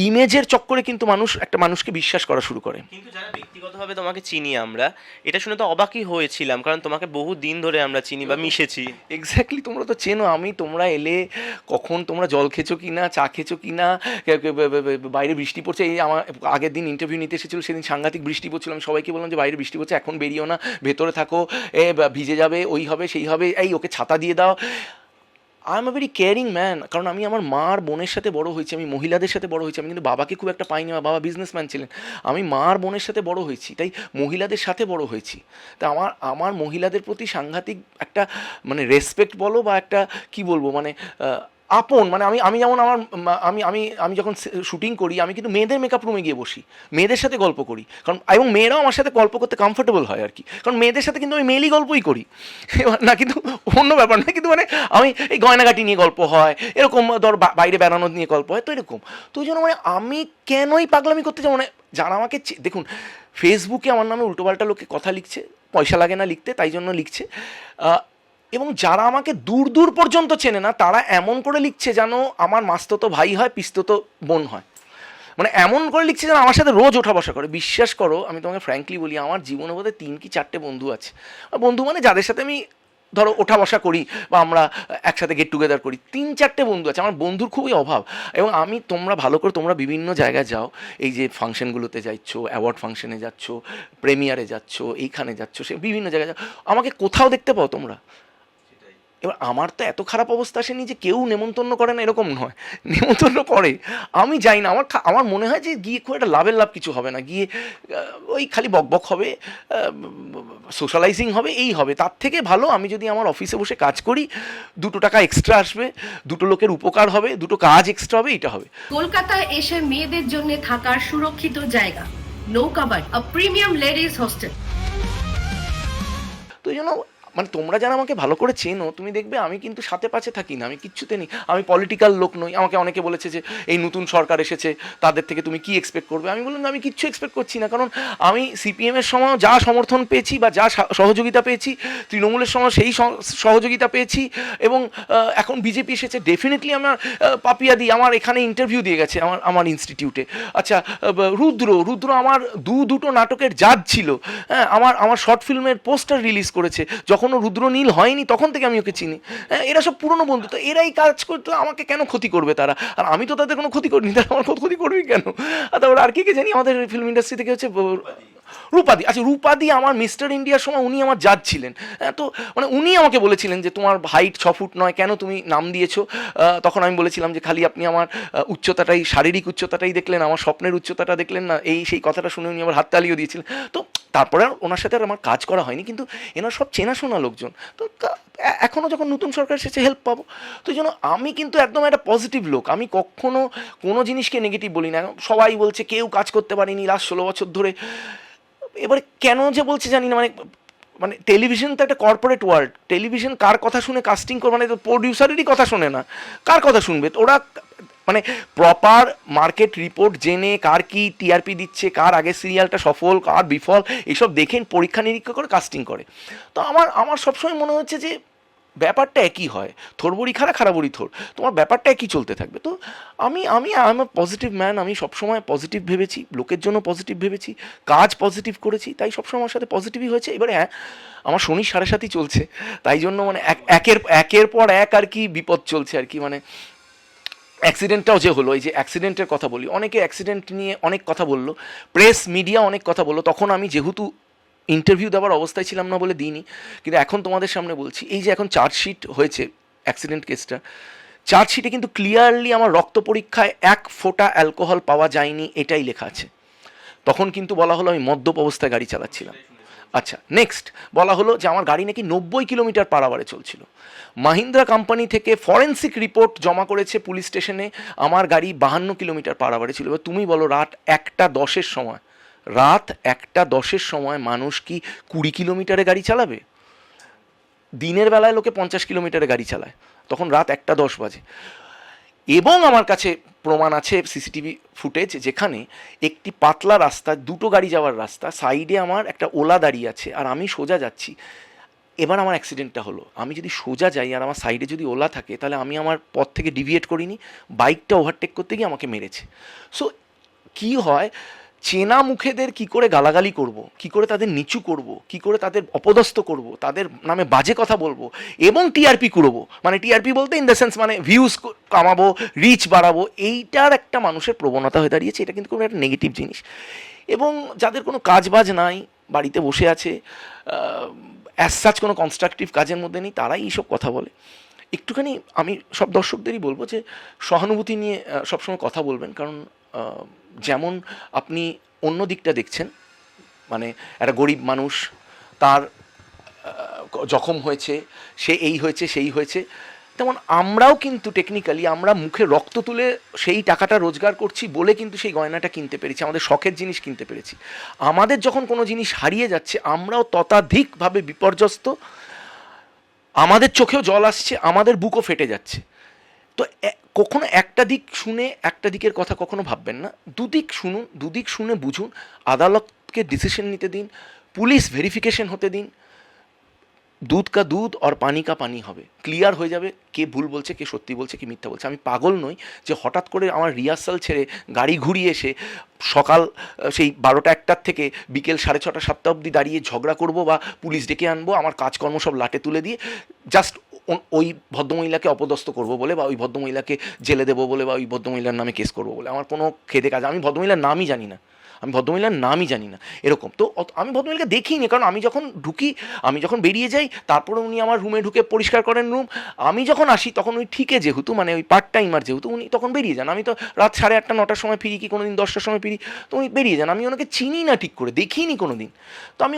ইমেজের চক্করে কিন্তু মানুষ একটা মানুষকে বিশ্বাস করা শুরু করে। কিন্তু যারা ব্যক্তিগতভাবে তোমাকে চিনি আমরা, এটা শুনে তো অবাকই হয়েছিলাম, কারণ তোমাকে বহু দিন ধরে আমরা চিনি বা মিশেছি। এক্স্যাক্টলি, তোমরা তো চেনো। তোমরা এলে কখন তোমরা জল খেছো কি না, চা খেছো কি না, বাইরে বৃষ্টি পড়ছে। এই আমার আগের দিন ইন্টারভিউ নিতে এসেছিলো, সেদিন সাংঘাতিক বৃষ্টি পড়ছিল। আমি সবাইকে বললাম যে বাইরে বৃষ্টি পড়ছে, এখন বেরিয়েও না, ভেতরে থাকো, ভিজে যাবে, ওই হবে সেই হবে, এই ওকে ছাতা দিয়ে দাও। I am a very caring man, কারণ আমি আমার মার বোনের সাথে বড় হয়েছি, আমি মহিলাদের সাথে বড় হয়েছি। আমি কিন্তু বাবাকে খুব একটা পাইনি, বাবা বিজনেসম্যান ছিলেন। আমি মার বোনের সাথে বড় হয়েছি, তাই মহিলাদের সাথে বড় হয়েছি। তা আমার মহিলাদের প্রতি সাংঘাতিক একটা মানে রেসপেক্ট বলো বা একটা কি বলবো মানে আপন। মানে আমি যেমন আমার আমি যখন শুটিং করি আমি কিন্তু মেয়েদের মেকআপ রুমে গিয়ে বসি, মেয়েদের সাথে গল্প করি, কারণ এবং মেয়েরাও আমার সাথে গল্প করতে কমফোর্টেবল হয় আর কি। কারণ মেয়েদের সাথে কিন্তু আমি মেয়েলি গল্পই করি না, কিন্তু অন্য ব্যাপার না, কিন্তু মানে আমি এই গয়নাগাটি নিয়ে গল্প হয়, এরকম ধর বাইরে বেড়ানো নিয়ে গল্প হয়, তো এরকম। তো ওই জন্য মানে আমি কেনই পাগলামি করতে যাবো? মানে যারা আমাকে দেখুন, ফেসবুকে আমার নামে উল্টোপাল্টা লোকে কথা লিখছে, পয়সা লাগে না লিখতে, তাই জন্য লিখছে। এবং যারা আমাকে দূর দূর পর্যন্ত চেনে না তারা এমন করে লিখছে যেন আমার মাস্ততো ভাই হয়, পিস্ততো বোন হয়। মানে এমন করে লিখছে যেন আমার সাথে রোজ ওঠা বসা করে। বিশ্বাস করো, আমি তোমাকে ফ্র্যাঙ্কলি বলি, আমার জীবনে বোধহয় 3 কি 4টে বন্ধু আছে। বন্ধু মানে যাদের সাথে আমি ধরো ওঠা বসা করি বা আমরা একসাথে গেট টুগেদার করি, 3-4টে বন্ধু আছে। আমার বন্ধুর খুবই অভাব। এবং তোমরা ভালো করে, তোমরা বিভিন্ন জায়গায় যাও, এই যে ফাংশনগুলোতে যাচ্ছ, অ্যাওয়ার্ড ফাংশনে যাচ্ছ, প্রেমিয়ারে যাচ্ছ, এইখানে যাচ্ছ, সে বিভিন্ন জায়গায় যাও, আমাকে কোথাও দেখতে পাও তোমরা? এবার আমার তো এত খারাপ অবস্থা আসেনি যে কেউ নেমন্তন্ন করে না, এরকম নয়, নেমন্তন্ন করে, আমি যাই না। আমার মনে হয় যে গিয়ে খুব একটা লাভ কিছু হবে না, গিয়ে ওই খালি বকবক হবে, সোশ্যালাইজিং হবে, এই হবে। তার থেকে ভালো আমি যদি আমার অফিসে বসে কাজ করি, 2 টাকা এক্সট্রা আসবে, 2 লোকের উপকার হবে, 2 কাজ এক্সট্রা হবে, এটা হবে। কলকাতায় এসে মেয়েদের জন্য থাকার সুরক্ষিত জায়গা, নৌকাবাড়ি, আ প্রিমিয়াম লেডিস হোস্টেল। তো এই জন্য মানে তোমরা যারা আমাকে ভালো করে চেনো, তুমি দেখবে আমি কিন্তু সাথে পাশে থাকি না, আমি কিচ্ছুতে নেই। আমি পলিটিক্যাল লোক নই। আমাকে অনেকে বলেছে যে এই নতুন সরকার এসেছে, তাদের থেকে তুমি কি এক্সপেক্ট করবে? আমি বললাম আমি কিচ্ছু এক্সপেক্ট করছি না, কারণ আমি সিপিএমের সময় যা সমর্থন পেয়েছি বা যা সহযোগিতা পেয়েছি, তৃণমূলের সময় সেই সহযোগিতা পেয়েছি, এবং এখন বিজেপি এসেছে, ডেফিনেটলি আমার পাপিয়াদি আমার এখানে ইন্টারভিউ দিয়ে গেছে আমার ইনস্টিটিউটে। আচ্ছা, রুদ্র আমার দুটো নাটকের জাজ ছিল, হ্যাঁ, আমার শর্ট ফিল্মের পোস্টার রিলিজ করেছে। যখন রুদ্রনীল হয়নি তখন থেকে আমি ওকে চিনি। এরা সব পুরনো বন্ধু, তো এরাই কাজ করতে আমাকে কেন ক্ষতি করবে তারা? আর আমি তো তাদের কোনো ক্ষতি করিনি, তারা আমার ক্ষতি করবে কেন? তারপর আর কি জানি, আমাদের ফিল্ম ইন্ডাস্ট্রি থেকে হচ্ছে রূপাদি। আচ্ছা, রূপাদি আমার মিস্টার ইন্ডিয়ার সময় উনি আমার জাজ ছিলেন। তো মানে উনি আমাকে বলেছিলেন যে তোমার হাইট 6 ফুট নয়, কেন তুমি নাম দিয়েছো? তখন আমি বলেছিলাম যে খালি আপনি আমার উচ্চতাটাই, শারীরিক উচ্চতাটাই দেখলেন, আমার স্বপ্নের উচ্চতাটা দেখলেন না। সেই কথাটা শুনে উনি আমার হাততালিও দিয়েছিলেন। তো তারপরে আর ওনার সাথে আর আমার কাজ করা হয়নি, কিন্তু এনার সব চেনাশোনা লোকজন। তো এখনও যখন নতুন সরকার এসেছে হেল্প পাবো। তো এই জন্য আমি কিন্তু একদম একটা পজিটিভ লোক, আমি কখনো কোনো জিনিসকে নেগেটিভ বলি না। সবাই বলছে কেউ কাজ করতে পারেনি লাস্ট 16 বছর ধরে। এবারে কেন যে বলছে জানি না, মানে টেলিভিশন তো একটা কর্পোরেট ওয়ার্ল্ড। টেলিভিশন কার কথা শুনে কাস্টিং করবে? মানে প্রডিউসারেরই কথা শোনে না, কার কথা শুনবে? ওরা মানে প্রপার মার্কেট রিপোর্ট জেনে কার কি টিআরপি দিচ্ছে, কার আগে সিরিয়ালটা সফল, কার বিফল, এইসব দেখে পরীক্ষা নিরীক্ষা করে কাস্টিং করে। তো আমার সবসময় মনে হচ্ছে যে ব্যাপারটা একই হয়, থোর বড়ি খাড়া খাড়া বড়ি থোর, তোমার ব্যাপারটা একই চলতে থাকবে। তো আমি আমি I am a positive man, আমি সবসময় পজিটিভ ভেবেছি, লোকের জন্য পজিটিভ ভেবেছি, কাজ পজিটিভ করেছি, তাই সবসময় আমার সাথে পজিটিভই হয়েছে। এবারে হ্যাঁ, আমার শনি সাড়ে সাতই চলছে, তাই জন্য মানে একের পর এক আর কি বিপদ চলছে আর কি। মানে অ্যাক্সিডেন্টটাও যে হলো, এই যে অ্যাক্সিডেন্টের কথা বলি, অনেকে অ্যাক্সিডেন্ট নিয়ে অনেক কথা বললো, প্রেস মিডিয়া অনেক কথা বললো, তখন আমি যেহেতু ইন্টারভিউ দেওয়ার অবস্থায় ছিলাম না বলে দিইনি। কিন্তু এখন তোমাদের সামনে বলছি, এই যে এখন চার্জশিট হয়েছে অ্যাক্সিডেন্ট কেসটা, চার্জশিটে কিন্তু ক্লিয়ারলি আমার রক্ত পরীক্ষায় 1 ফোঁটা অ্যালকোহল পাওয়া যায়নি এটাই লেখা আছে। তখন কিন্তু বলা হলো আমি মদ্যপ অবস্থায় গাড়ি চালাচ্ছিলাম। আচ্ছা, নেক্সট বলা হলো যে আমার গাড়ি নাকি 90 কিলোমিটার পার আওয়ারে চলছিল। মাহিন্দ্রা কোম্পানি থেকে ফরেন্সিক রিপোর্ট জমা করেছে পুলিশ স্টেশনে, আমার গাড়ি 52 কিলোমিটার পার আওয়ারে ছিল। এবার তুমি বলো, রাত 1টা 10-এর সময়, রাত 1টা 10-এর সময় মানুষ কি 20 কিলোমিটারে গাড়ি চালাবে? দিনের বেলায় লোকে 50 কিলোমিটারে গাড়ি চালায়, তখন রাত 1টা 10 বাজে। এবং আমার কাছে প্রমাণ আছে সিসিটিভি ফুটেজ, যেখানে একটি পাতলা রাস্তা, দুটো গাড়ি যাওয়ার রাস্তা, সাইডে আমার একটা ওলা দাঁড়িয়ে আছে আর আমি সোজা যাচ্ছি। এবার আমার অ্যাক্সিডেন্টটা হলো, আমি যদি সোজা যাই আর আমার সাইডে যদি ওলা থাকে, তাহলে আমি আমার পথ থেকে ডিভিয়েট করিনি, বাইকটা ওভারটেক করতে গিয়ে আমাকে মেরেছে। সো কী হয়, চেনা মুখেদের কি করে গালাগালি করব, কি করে তাদের নিচু করব, কি করে তাদের অপদস্থ করব, তাদের নামে বাজে কথা বলবো এবং টিআরপি কুড়বো, মানে টিআরপি বলতে ইন দ্য সেন্স মানে ভিউজ কামাবো, রিচ বাড়াবো, এইটার একটা মানুষের প্রবণতা হয়ে দাঁড়িয়েছে। এটা কিন্তু কোনো একটা নেগেটিভ জিনিস। এবং যাদের কোনো কাজ বাজ নাই, বাড়িতে বসে আছে, অ্যাজ সাচ কোনো কনস্ট্রাকটিভ কাজের মধ্যে নেই, তারাই এইসব কথা বলে। একটুখানি আমি সব দর্শকদেরই বলবো যে সহানুভূতি নিয়ে সবসময় কথা বলবেন, কারণ যেমন আপনি অন্য দিকটা দেখছেন, মানে একটা গরিব মানুষ, তার জখম হয়েছে, সে এই হয়েছে সেই হয়েছে, তেমন আমরাও কিন্তু টেকনিক্যালি আমরা মুখে রক্ত তুলে সেই টাকাটা রোজগার করছি বলে কিন্তু সেই গয়নাটা কিনতে পেরেছি, আমাদের শখের জিনিস কিনতে পেরেছি। আমাদের যখন কোনো জিনিস হারিয়ে যাচ্ছে, আমরাও ততাধিকভাবে বিপর্যস্ত, আমাদের চোখেও জল আসছে, আমাদের বুকও ফেটে যাচ্ছে। তো কখনো একটা দিক শুনে একটা দিকের কথা কখনো ভাববেন না, দুদিক শুনুন, দুদিক শুনে বুঝুন, আদালতকে ডিসিশন নিতে দিন, পুলিশ ভেরিফিকেশন হতে দিন, দুধ কা দুধ আর পানি কা পানি হবে, ক্লিয়ার হয়ে যাবে কে ভুল বলছে, কে সত্যি বলছে, কি মিথ্যা বলছে। আমি পাগল নই যে হঠাৎ করে আমার রিহার্সাল ছেড়ে গাড়ি ঘুরিয়ে এসে সকাল সেই 12টা-1টার থেকে বিকেল 6:30-7টা অবধি দাঁড়িয়ে ঝগড়া করব বা পুলিশ ডেকে আনবো, আমার কাজকর্ম সব লাটে তুলে দিয়ে জাস্ট ওই ভদ্রমহিলাকে অপদস্থ করবো বলে, বা ওই ভদ্রমহিলাকে জেলে দেবো বলে, বা ওই ভদ্রমহিলার নামে কেস করবো বলে আমার কোনো খেদে কাজ। আমি ভদ্রমহিলার নামই জানি না, আমি ভদ্রমহিলার নামই জানি না, এরকম। তো আমি ভদ্রমহিলাকে দেখিনি, কারণ আমি যখন ঢুকি, আমি যখন বেরিয়ে যাই, তারপরে উনি আমার রুমে ঢুকে পরিষ্কার করেন রুম, আমি যখন আসি তখন ওই ঠিকে যেহেতু, মানে ওই পার্ট টাইমার যেহেতু, উনি তখন বেরিয়ে যান। আমি তো রাত 8:30-9টার সময় ফিরি, কি কোনো দিন 10টার সময় ফিরি, তো উনি বেরিয়ে যান। আমি ওনাকে চিনি না ঠিক করে, দেখিনি কোনো দিন। তো আমি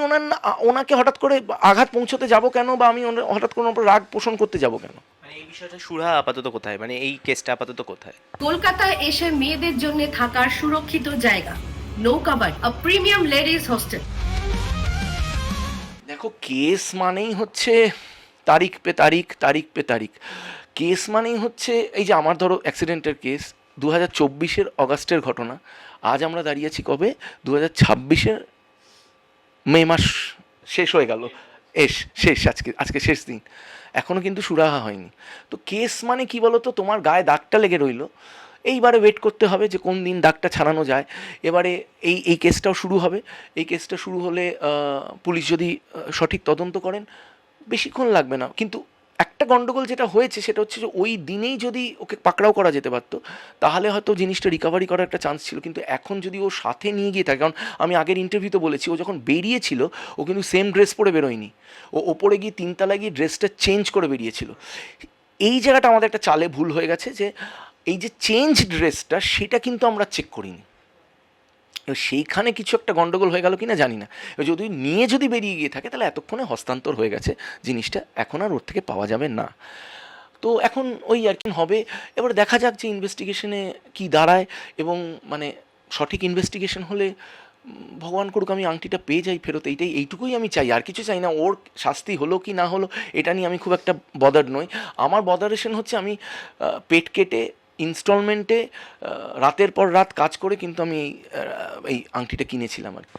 ওনাকে হঠাৎ করে আঘাত পৌঁছতে যাব কেন, বা আমি হঠাৎ করে ওনার রাগ পোষণ করতে যাব কেন? মানে এই বিষয়টা সুরা আপাতত কোথায়, মানে এই কেসটা আপাতত কোথায়? কলকাতায় এসে মেয়েদের জন্য থাকার সুরক্ষিত জায়গা, নৌকাবাড়ি, আ প্রিমিয়াম লেডিস হোস্টেল। দেখো, কেস মানেই হচ্ছে তারিখ পে তারিখ, তারিখ পে তারিখ। কেস মানেই হচ্ছে, এই যে আমার ধরো অ্যাক্সিডেন্টের কেস 2024-এর অগাস্টের ঘটনা, আজ আমরা দাঁড়িয়ে আছি কবে, 2026-এর মে মাস শেষ হয়ে গেল, শেষ, আজকে শেষ দিন, এখনও কিন্তু সুরাহা হয়নি। তো কেস মানে কি বলো তো, তোমার গায়ে দাগটা লেগে রইলো, এইবারে ওয়েট করতে হবে যে কোন দিন দাগটা ছাড়ানো যায়। এবারে এই কেসটাও শুরু হবে, এই কেসটা শুরু হলে পুলিশ যদি সঠিক তদন্ত করেন বেশিক্ষণ লাগবে না। কিন্তু একটা গন্ডগোল যেটা হয়েছে সেটা হচ্ছে যে ওই দিনেই যদি ওকে পাকড়াও করা যেতে পারতো, তাহলে হয়তো জিনিসটা রিকভারি করার একটা চান্স ছিল। কিন্তু এখন যদি ও সাথে নিয়ে গিয়ে থাকে, কারণ আমি আগের ইন্টারভিউতে বলেছি, ও যখন বেরিয়েছিল ও কিন্তু সেম ড্রেস পরে বেরোয়নি, ও ওপরে গিয়ে 3তলায় গিয়ে ড্রেসটা চেঞ্জ করে বেরিয়েছিল। এই জায়গাটা আমাদের একটা চালে ভুল হয়ে গেছে, যে এই যে চেঞ্জ ড্রেসটা সেটা কিন্তু আমরা চেক করিনি। সেইখানে কিছু একটা গন্ডগোল হয়ে গেল কিনা জানি না। যদি নিয়ে যদি বেরিয়ে গিয়ে থাকে, তাহলে এতক্ষণে হস্তান্তর হয়ে গেছে জিনিসটা, এখন আর ওর থেকে পাওয়া যাবে না। তো এখন ওই আর কি হবে, এবার দেখা যাক যে ইনভেস্টিগেশনে কি দাঁড়ায়, এবং মানে সঠিক ইনভেস্টিগেশন হলে ভগবান করুক আমি আংটিটা পেয়ে যাই ফেরত, এইটুকুই আমি চাই, আর কিছু চাই না। ওর শাস্তি হলো কি না হলো এটা নিয়ে আমি খুব একটা বদার নই। আমার বদারেশন হচ্ছে, আমি পেট কেটে ইনস্টলমেন্টে রাতের পর রাত কাজ করে কিন্তু আমি এই আংটিটা কিনেছিলাম আর কি।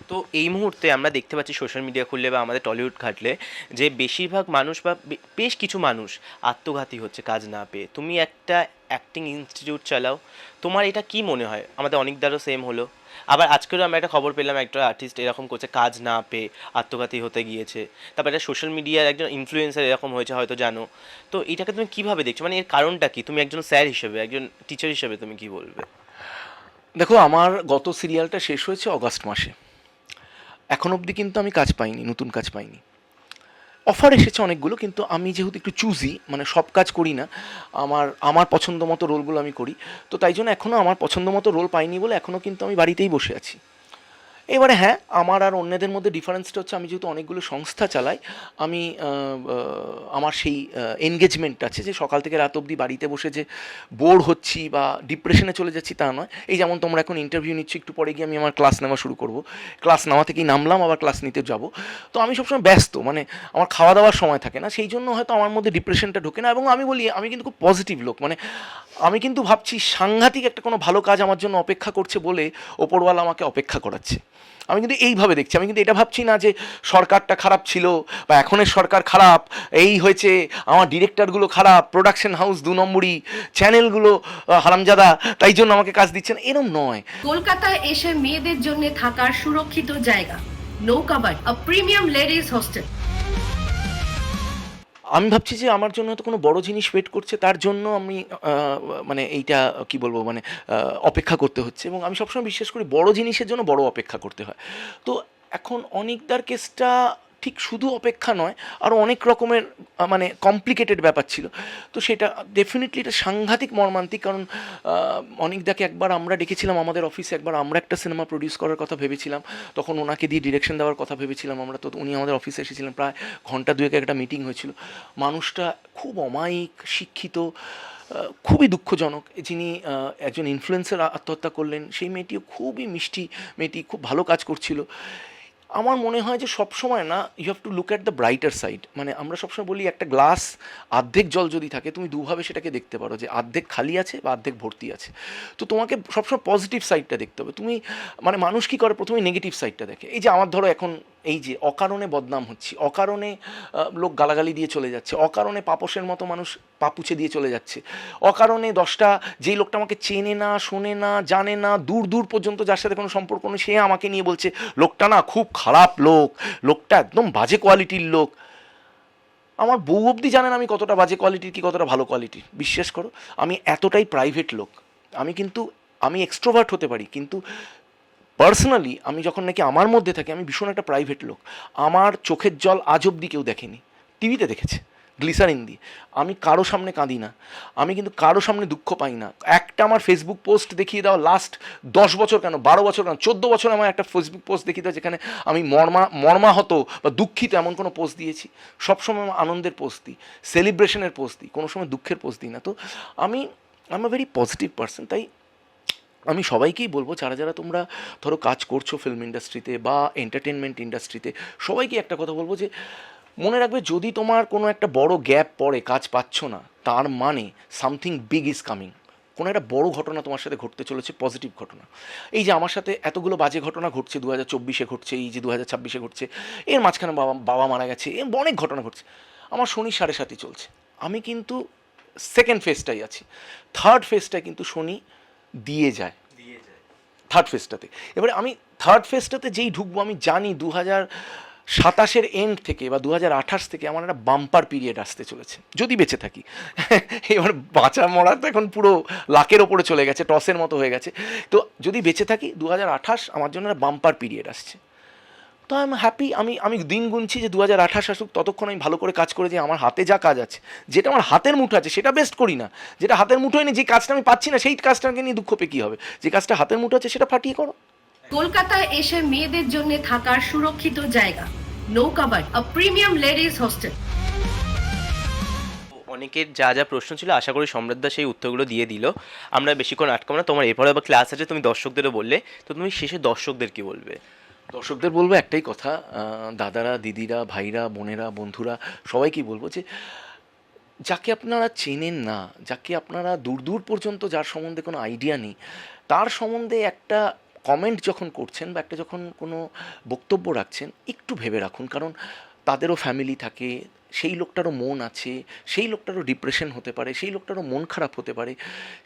তো এই মুহূর্তে আমরা দেখতে পাচ্ছি সোশ্যাল মিডিয়া খুললে বা আমাদের টলিউড ঘাটলে যে বেশিরভাগ মানুষ বা বেশ কিছু মানুষ আত্মঘাতী হচ্ছে কাজ না পেয়ে। তুমি একটা অ্যাক্টিং ইনস্টিটিউট চালাও, তোমার এটা কি মনে হয়? আমাদের অনেকদারও সেম হলো, আবার আজকেরও আমরা একটা খবর পেলাম একটা আর্টিস্ট এরকম করছে, কাজ না পেয়ে আত্মঘাতী হতে গিয়েছে। তারপর একটা সোশ্যাল মিডিয়ার একজন ইনফ্লুয়েন্সার এরকম হয়েছে, হয়তো জানো। তো এটাকে তুমি কিভাবে দেখছো, মানে এর কারণটা কি? তুমি একজন স্যার হিসেবে, একজন টিচার হিসেবে তুমি কি বলবে? দেখো, আমার গত সিরিয়ালটা শেষ হয়েছে অগাস্ট মাসে। এখন অবধি কিন্তু আমি কাজ পাইনি, নতুন কাজ পাইনি। অফার এসেছে অনেকগুলো, কিন্তু আমি যেহেতু একটু চুজি, মানে সব কাজ করি না, আমার আমার পছন্দ মতো রোলগুলো আমি করি, তো তাই জন্য এখনও আমার পছন্দ মতো রোল পাইনি বলে এখনও কিন্তু আমি বাড়িতেই বসে আছি। এবারে হ্যাঁ, আমার আর অন্যদের মধ্যে ডিফারেন্সটা হচ্ছে আমি যেহেতু অনেকগুলো সংস্থা চালাই, আমি আমার সেই এনগেজমেন্ট আছে যে সকাল থেকে রাত অবধি বাড়িতে বসে যে বোর হচ্ছি বা ডিপ্রেশনে চলে যাচ্ছি তা নয়। এই যেমন তোমরা এখন ইন্টারভিউ নিচ্ছি, একটু পরে গিয়ে আমি আমার ক্লাস নেওয়া শুরু করব, ক্লাস নেওয়া থেকেই নামলাম, আবার ক্লাস নিতে যাব। তো আমি সবসময় ব্যস্ত, মানে আমার খাওয়া দাওয়ার সময় থাকে না, সেই জন্য হয়তো আমার মধ্যে ডিপ্রেশনটা ঢোকে না। এবং আমি বলি আমি কিন্তু খুব পজিটিভ লোক, মানে আমি কিন্তু ভাবছি সাংঘাতিক একটা কোনো ভালো কাজ আমার জন্য অপেক্ষা করছে বলে ওপরওয়ালা আমাকে অপেক্ষা করাচ্ছে। আমি কিন্তু এইভাবে দেখছি, আমি কিন্তু এটা ভাবছি না যে সরকারটা খারাপ ছিল বা এখনের সরকার খারাপ, এই হয়েছে, আমার ডিরেক্টরগুলো খারাপ, প্রোডাকশন হাউস 2 নম্বরই, চ্যানেলগুলো হারামজাদা, তাই জন্য আমাকে কাজ দিচ্ছে না, এরম নয়। কলকাতায় এসে মেয়েদের জন্য থাকার সুরক্ষিত জায়গা, নৌকাবাড়ি, আ প্রিমিয়াম লেডিস হোস্টেল। আমি ভাবছি যে আমার জন্য হয়তো কোনো বড় জিনিস ওয়েট করছে, তার জন্য আমি মানে এইটা কি বলবো, মানে অপেক্ষা করতে হচ্ছে। এবং আমি সবসময় বিশ্বাস করি বড় জিনিসের জন্য বড় অপেক্ষা করতে হয়। তো এখন অনিকদার কেসটা ঠিক শুধু অপেক্ষা নয়, আরও অনেক রকমের মানে কমপ্লিকেটেড ব্যাপার ছিল। তো সেটা ডেফিনেটলি এটা সাংঘাতিক মর্মান্তিক, কারণ অনিকদাকে একবার আমরা ডেকেছিলাম আমাদের অফিসে, একবার আমরা একটা সিনেমা প্রডিউস করার কথা ভেবেছিলাম, তখন ওনাকে দিয়ে ডিরেকশন দেওয়ার কথা ভেবেছিলাম আমরা। তো উনি আমাদের অফিসে এসেছিলেন, প্রায় ঘন্টা দুয়েক একটা মিটিং হয়েছিল। মানুষটা খুব অমায়িক, শিক্ষিত, খুবই দুঃখজনক। যিনি একজন ইনফ্লুয়েন্সার আত্মহত্যা করলেন, সেই মেয়েটিও খুবই মিষ্টি মেয়েটি, খুব ভালো কাজ করছিল। আমার মনে হয় যে সবসময় না, you have to look at the brighter side. মানে আমরা সবসময় বলি একটা গ্লাস অর্ধেক জল যদি থাকে, তুমি দুভাবে সেটাকে দেখতে পারো, যে অর্ধেক খালি আছে বা অর্ধেক ভর্তি আছে। তো তোমাকে সবসময় পজিটিভ সাইডটা দেখতে হবে। তুমি মানে মানুষ কী করে, প্রথমে নেগেটিভ সাইডটা দেখে। এই যে আমার ধরো এখন এই যে অকারণে বদনাম হচ্ছি, অকারণে লোক গালাগালি দিয়ে চলে যাচ্ছে, অকারণে পাপসের মতো মানুষ পাপুছে দিয়ে চলে যাচ্ছে, অকারণে 10টা, যেই লোকটা আমাকে চেনে না, শোনে না, জানে না, দূর দূর পর্যন্ত যার সাথে কোনো সম্পর্ক নেই, সে আমাকে নিয়ে বলছে লোকটা না খুব খারাপ লোক, লোকটা একদম বাজে কোয়ালিটির লোক। আমার বউ অবধি জানেন আমি কতটা বাজে কোয়ালিটির কি কতটা ভালো কোয়ালিটির। বিশ্বাস করো, আমি এতটাই প্রাইভেট লোক। আমি এক্সট্রোভার্ট হতে পারি, কিন্তু পার্সোনালি আমি যখন নাকি আমার মধ্যে থাকি, আমি ভীষণ একটা প্রাইভেট লোক। আমার চোখের জল আজ অবধি কেউ দেখেনি, টিভিতে দেখেছে গ্লিসারিন দিয়ে। আমি কারো সামনে কাঁদি না, আমি কিন্তু কারো সামনে দুঃখ পাই না। একটা আমার ফেসবুক পোস্ট দেখিয়ে দাও, লাস্ট 10 বছর কেন, 12 বছর কেন, 14 বছর আমার একটা ফেসবুক পোস্ট দেখিয়ে দাও যেখানে আমি মর্মাহত বা দুঃখিত এমন কোনো পোস্ট দিয়েছি? সবসময় আমি আনন্দের পোস্ট দিই, সেলিব্রেশনের পোস্ট দিই, কোনো সময় দুঃখের পোস্ট দিই না। তো আমি I am a very positive person. তাই আমি সবাইকেই বলবো, যারা যারা তোমরা ধরো কাজ করছো ফিল্ম ইন্ডাস্ট্রিতে বা এন্টারটেনমেন্ট ইন্ডাস্ট্রিতে, সবাইকে একটা কথা বলবো যে মনে রাখবে, যদি তোমার কোনো একটা বড় গ্যাপ পড়ে, কাজ পাচ্ছ না, তার মানে সামথিং বিগ ইজ কামিং। কোনো একটা বড় ঘটনা তোমার সাথে ঘটতে চলেছে, পজিটিভ ঘটনা। এই যে আমার সাথে এতগুলো বাজে ঘটনা ঘটছে, 2024-এ ঘটছে, এই যে 2026-এ ঘটছে, এর মাঝখানে বাবা মারা গেছে, এর অনেক ঘটনা ঘটছে। আমার শনি 7.5 চলছে, আমি কিন্তু সেকেন্ড ফেজটাই আছি। থার্ড ফেজটা কিন্তু শনি দিয়ে যায় থার্ড ফেজটাতে। এবারে আমি থার্ড ফেজটাতে যেই ঢুকবো, আমি জানি 2027-এর এন্ড থেকে বা 2028 থেকে আমার একটা বাম্পার পিরিয়ড আসতে চলেছে, যদি বেঁচে থাকি। এবার বাঁচা মরা তো এখন পুরো লাকের ওপরে চলে গেছে, টসের মতো হয়ে গেছে। তো যদি বেঁচে থাকি, 2028 আমার জন্য একটা বাম্পার পিরিয়ড আসছে। তো আই এম হ্যাপি। আমি দিন গুনছি যে 2028 আসুক, ততক্ষণ আমি ভালো করে কাজ করে, যে আমার হাতে যা কাজ আছে, যেটা আমার হাতের মুঠো আছে সেটা বেস্ট করি না। যেটা হাতের মুঠোয় নেই, যে কাজটা আমি পাচ্ছি না, সেই কাজটাকে নিয়ে দুঃখ পেয়ে কী হবে? যে কাজটা হাতের মুঠো আছে সেটা ফাটিয়ে করো। কলকাতায় এসে মেয়েদের জন্য থাকার সুরক্ষিত জায়গা, নৌকাবাড়ি, আ প্রিমিয়াম লেডিস হোস্টেল। অনেকের যা যা প্রশ্ন ছিল, আশা করি সম্রাটদা সেই উত্তরগুলো দিয়ে দিল। আমরা বেশিক্ষণ আটকাবো না, তোমার এরপরে আবার ক্লাস আছে, তুমি দর্শকদেরও বললে, তো তুমি শেষে দর্শকদের কি বলবে? দর্শকদের বলবো একটাই কথা, দাদারা, দিদিরা, ভাইরা, বোনেরা, বন্ধুরা, সবাইকেই বলবো যে যাকে আপনারা চেনেন না, যাকে আপনারা দূর দূর পর্যন্ত, যার সম্বন্ধে কোনো আইডিয়া নেই, তার সম্বন্ধে একটা কমেন্ট যখন করছেন বা একটা যখন কোনো বক্তব্য রাখছেন, একটু ভেবে রাখুন, কারণ তাদেরও ফ্যামিলি থাকে, সেই লোকটারও মন আছে, সেই লোকটারও ডিপ্রেশন হতে পারে, সেই লোকটারও মন খারাপ হতে পারে।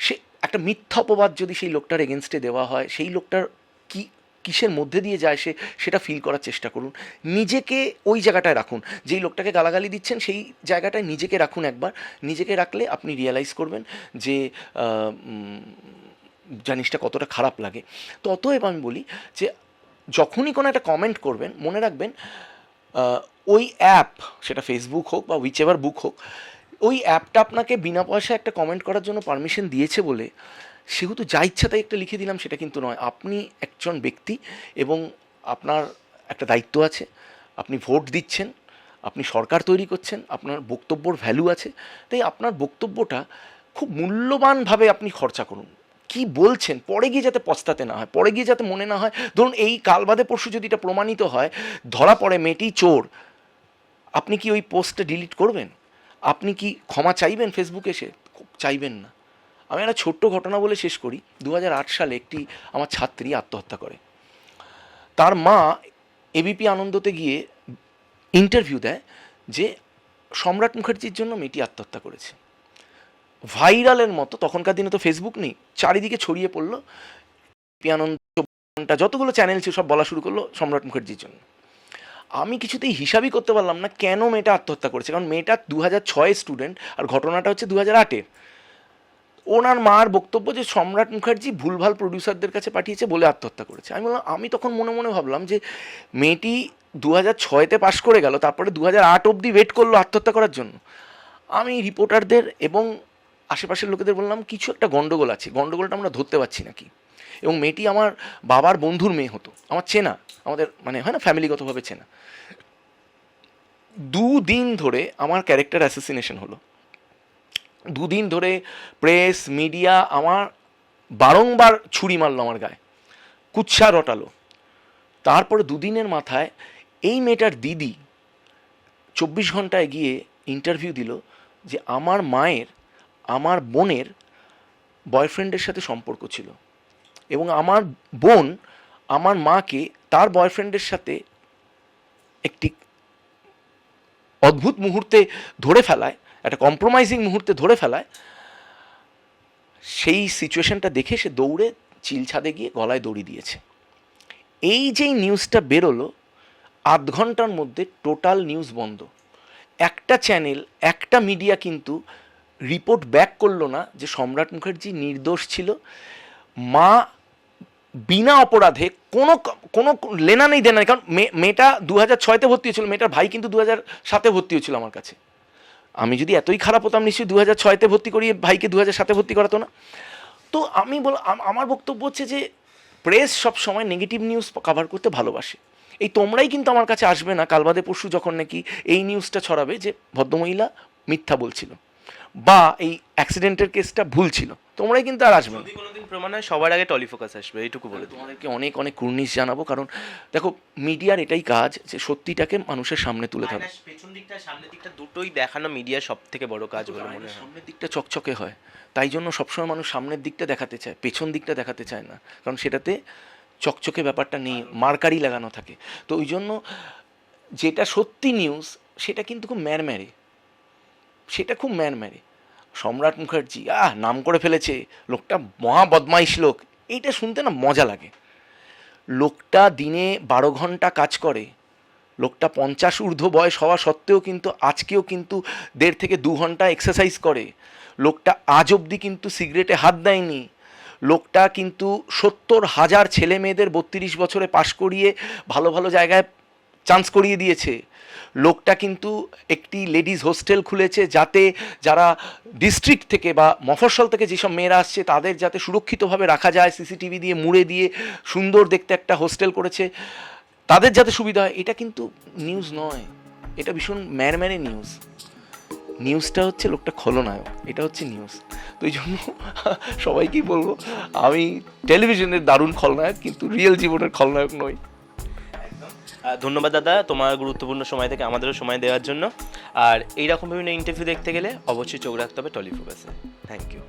সে একটা মিথ্যা অপবাদ যদি সেই লোকটার এগেনস্টে দেওয়া হয়, সেই লোকটার কি কিসের মধ্যে দিয়ে যায় সেটা ফিল করার চেষ্টা করুন। নিজেকে ওই জায়গাটায় রাখুন, যেই লোকটাকে গালাগালি দিচ্ছেন সেই জায়গাটায় নিজেকে রাখুন একবার। নিজেকে রাখলে আপনি রিয়েলাইজ করবেন যে জিনিসটা কতটা খারাপ লাগে। তো অতএব আমি বলি যে যখনই কোনো একটা কমেন্ট করবেন, মনে রাখবেন ওই অ্যাপ, সেটা ফেসবুক হোক বা হুইচএভার বুক হোক, ওই অ্যাপটা আপনাকে বিনা পয়সায় একটা কমেন্ট করার জন্য পারমিশন দিয়েছে বলে সেহেতু যা ইচ্ছা তাই একটা লিখে দিলাম সেটা কিন্তু নয়। আপনি একজন ব্যক্তি এবং আপনার একটা দায়িত্ব আছে, আপনি ভোট দিচ্ছেন, আপনি সরকার তৈরি করছেন, আপনার বক্তব্যর ভ্যালু আছে। তাই আপনার বক্তব্যটা খুব মূল্যবানভাবে আপনি খরচা করুন। কি বলছেন পরে গিয়ে যাতে পস্তাতে না হয়, পরে গিয়ে যাতে মনে না হয় ধরুন এই কাল বাদে পরশু যদি এটা প্রমাণিত হয়, ধরা পড়ে মেয়েটি চোর, আপনি কি ওই পোস্টটা ডিলিট করবেন? আপনি কি ক্ষমা চাইবেন ফেসবুকে এসে? চাইবেন না। আমি একটা ছোট্ট ঘটনা বলে শেষ করি। 2008 সালে একটি আমার ছাত্রী আত্মহত্যা করে। তার মা এবিপি আনন্দতে গিয়ে ইন্টারভিউ দেয় যে সম্রাট মুখার্জির জন্য মেয়েটি আত্মহত্যা করেছে। ভাইরালের মতো, তখনকার দিনে তো ফেসবুক নেই, চারিদিকে ছড়িয়ে পড়লো। এবিপি আনন্দ, যতগুলো চ্যানেল ছিল সব বলা শুরু করলো সম্রাট মুখার্জির জন্য। আমি কিছুতেই হিসাবই করতে পারলাম না কেন মেয়েটা আত্মহত্যা করেছে, কারণ মেয়েটা 2006 স্টুডেন্ট আর ঘটনাটা হচ্ছে 2008-এর। ওনার মার বক্তব্য যে সম্রাট মুখার্জি ভুলভাল প্রডিউসারদের কাছে পাঠিয়েছে বলে আত্মহত্যা করেছে। আমি তখন মনে মনে ভাবলাম যে মেয়েটি 2006-তে পাশ করে গেল, তারপরে 2008 অবধি ওয়েট করলো আত্মহত্যা করার জন্য। আমি রিপোর্টারদের এবং আশেপাশের লোকেদের বললাম কিছু একটা গন্ডগোল আছে, গন্ডগোলটা আমরা ধরতে পারছি নাকি। এবং মেয়েটি আমার বাবার বন্ধুর মেয়ে হতো, আমার চেনা, আমাদের মানে হয় না ফ্যামিলিগতভাবে চেনা। 2 দিন ধরে আমার ক্যারেক্টার অ্যাসাসিনেশন হলো। 2 দিন ধরে প্রেস মিডিয়া আমার বারংবার ছুরি মারলো আমার গায়ে, কুৎসা রটালো। তারপরে 2 দিনের মাথায় এই মেয়েটার দিদি 24 ঘন্টায় গিয়ে ইন্টারভিউ দিল যে আমার মায়ের আমার বোনের বয়ফ্রেন্ডের সাথে সম্পর্ক ছিল এবং আমার বোন আমার মাকে তার বয়ফ্রেন্ডের সাথে একটি অদ্ভুত মুহূর্তে ধরে ফেলায়, একটা কম্প্রোমাইজিং মুহূর্তে ধরে ফেলায়। সেই সিচুয়েশনটা দেখে সে দৌড়ে চিল ছাদে গিয়ে গলায় দড়ি দিয়েছে। এই যেই নিউজটা বেরোলো, আধ ঘন্টার মধ্যে টোটাল নিউজ বন্ধ। একটা চ্যানেল, একটা মিডিয়া কিন্তু রিপোর্ট ব্যাক করলো না যে সম্রাট মুখার্জি নির্দোষ ছিল। মা বিনা অপরাধে কোনো কোনো লেনা নেই দেনা নেই, কারণ মেয়েটা 2006-তে ভর্তি হয়েছিল, মেয়েটার ভাই কিন্তু 2007-এ ভর্তি হয়েছিল আমার কাছে। আমি যদি এতই খারাপ হতাম নিশ্চয়ই 2006-তে ভর্তি করিয়ে ভাইকে 2007-এ ভর্তি করাতো না। তো আমি আমার বক্তব্য হচ্ছে যে প্রেস সব সময় নেগেটিভ নিউজ কভার করতে ভালোবাসে। এই তোমরাই কিন্তু আমার কাছে আসবে না কাল বাদে পরশু যখন নাকি এই নিউজটা ছড়াবে যে ভদ্রমহিলা মিথ্যা বলছিল বা এই অ্যাক্সিডেন্টের কেসটা ভুল ছিল, তোমরাই কিন্তু আর আসবে না। যদি কোনোদিন প্রমাণ হয় সবার আগে টলিফোকাস আসবে, এইটুকু বলে দিই। তোমাদেরকে অনেক অনেক কুর্নিশ জানাবো, কারণ দেখো মিডিয়ার এটাই কাজ যে সত্যিটাকে মানুষের সামনে তুলে ধরা। পেছন দিকটা সামনের দিকটা দুটোই দেখানো মিডিয়ার সব থেকে বড় কাজ বলে মনে হয়। সামনের দিকটা চকচকে হয়, তাই জন্য সবসময় মানুষ সামনের দিকটা দেখাতে চায়, পেছন দিকটা দেখাতে চায় না, কারণ সেটাতে চকচকে ব্যাপারটা নেই, মার্কারি লাগানো থাকে। তো ওই জন্য যেটা সত্যি নিউজ সেটা কিন্তু খুব ম্যারম্যারে, সেটা খুব ম্যারম্যারে। সম্রাট মুখার্জি নাম করে ফেলেছে, লোকটা মহা বদমাইশ লোক, এইটা শুনতে না মজা লাগে। লোকটা দিনে 12 ঘন্টা কাজ করে, লোকটা 50 ঊর্ধ্ব বয়স হওয়া সত্ত্বেও কিন্তু আজকেও কিন্তু 1.5 থেকে 2 ঘন্টা এক্সারসাইজ করে। লোকটা আজ অবধি কিন্তু সিগারেটে হাত দেয়নি। লোকটা কিন্তু 70,000 ছেলে মেয়েদের 32 বছরে পাশ করিয়ে ভালো ভালো জায়গায় চান্স করিয়ে দিয়েছে। লোকটা কিন্তু একটি লেডিস হোস্টেল খুলেছে যাতে যারা ডিস্ট্রিক্ট থেকে বা মফস্বল থেকে যেসব মেয়েরা আসছে তাদের যাতে সুরক্ষিতভাবে রাখা যায়, সিসিটিভি দিয়ে মুড়ে দিয়ে সুন্দর দেখতে একটা হোস্টেল করেছে, তাদের যাতে সুবিধা হয়। এটা কিন্তু নিউজ নয়, এটা ভীষণ ম্যারম্যারে নিউজ। নিউজটা হচ্ছে লোকটা খলনায়ক, এটা হচ্ছে নিউজ। তো এই জন্য সবাইকেই বলবো আমি টেলিভিশনের দারুণ খলনায়ক, কিন্তু রিয়েল জীবনের খলনায়ক নই। ধন্যবাদ দাদা তোমার গুরুত্বপূর্ণ সময় থেকে আমাদেরও সময় দেওয়ার জন্য। আর এইরকম বিভিন্ন ইন্টারভিউ দেখতে গেলে অবশ্যই চোখ রাখতে হবে টলিফোকাসে। Thank you.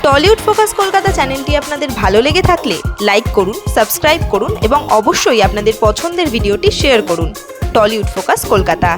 Tollywood focus Kolkata চ্যানেলটি আপনাদের ভালো লেগে থাকলে লাইক করুন, সাবস্ক্রাইব করুন এবং অবশ্যই আপনাদের পছন্দের ভিডিওটি শেয়ার করুন। Tollywood focus Kolkata.